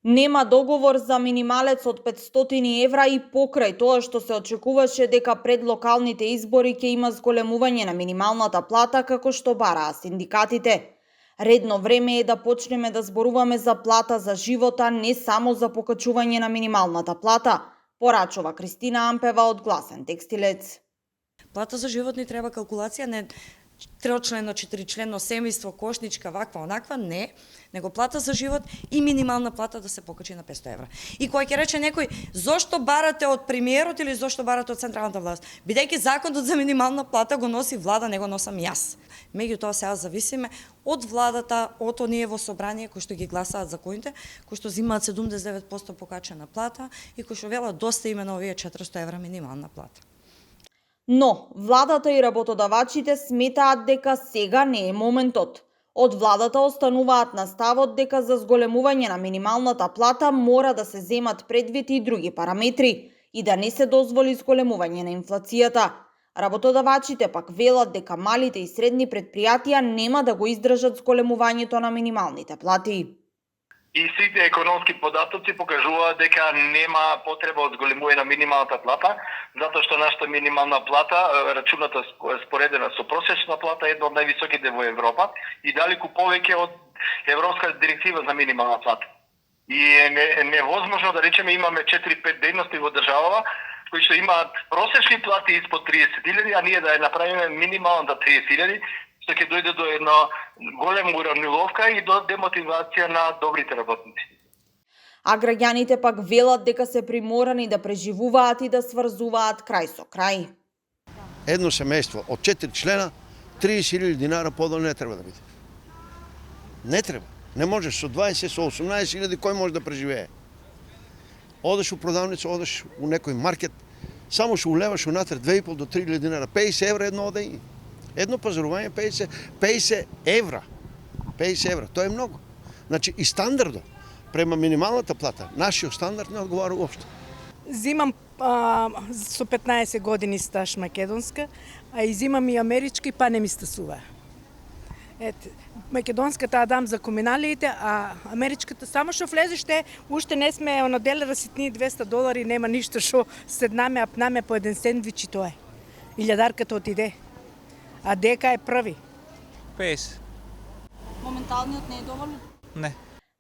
Нема договор за минималец од 500 евра и покрај тоа што се очекуваше дека пред локалните избори ќе има зголемување на минималната плата како што бараа синдикатите. Редно време е да почнеме да зборуваме за плата за живота, не само за покачување на минималната плата, порачува Кристина Ампева од Гласен текстилец. Плата за живот ни треба калкулација, не трочлено, четиричлено семејство, кошничка, ваква, онаква, не, него плата за живот и минимална плата да се покачи на 500 евра. И кој ќе рече некој, зошто барате од премиерот или зошто барате од централната власт? Бидејќи законот за минимална плата го носи влада, не го носам јас. Меѓутоа сега зависиме од владата, од оние во собрание кои што ги гласаат законите, кои што земаат 79% покачена плата и кои што велат доста име на овие 400 евра минимална плата. Но, владата и работодавачите сметаат дека сега не е моментот. Од владата остануваат на ставот дека за зголемување на минималната плата мора да се земат предвид и други параметри и да не се дозволи зголемување на инфлацијата. Работодавачите пак велат дека малите и средни претпријатија нема да го издржат зголемувањето на минималните плати. И сите економски податоци покажуваат дека нема потреба од зголемување на минималната плата, затоа што нашата минимална плата, рачуната споредена со просечна плата, е една од највисоките во Европа и далеку повеќе од Европска директива за минимална плата. И е невозможно да речеме имаме 4-5 дејности во државава кои што имаат просечни плати испод 30.000, а ние да ја направиме минималната 30.000, што ќе дојде до една голема уравниловка и до демотивација на добрите работници. А граѓаните пак велат дека се приморани да преживуваат и да сврзуваат крај со крај. Едно семејство од 4 члена, 30.000 динара подолу не треба да биде. Не треба. Не можеш со 20, со 18.000 кој може да преживее. Одеш у продавница, одеш у некој маркет, само што улеваш унатре 2,5 до 3.000 динара, 50 евра едно одење. Едно пазарување 50 евра. 50 евра, тоа е многу. Значи и стандардот према минималната плата, нашиот стандард не одговара уопште. Зимам со 15 години стаж македонска, а и зимам и амерички, па не ми стасува. Ете, македонската дам за комуналиите, а америчката само што влезеште, уште не сме онаделера ситни $200, нема ништо што седнаме, апнаме по еден сендвич и тоа е. Илјадарката отиде. А дека е први? 50. Моменталниот не е доволен? Не.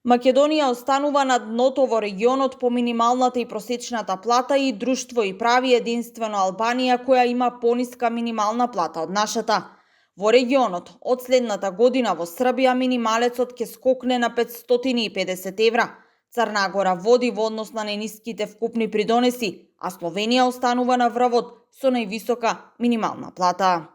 Македонија останува на дното во регионот по минималната и просечната плата и друштво и прави единствено Албанија која има пониска минимална плата од нашата. Во регионот, од следната година во Србија минималецот ќе скокне на 550 евра. Црна Гора води во однос на најниските вкупни придонеси, а Словенија останува на врвот со највисока минимална плата.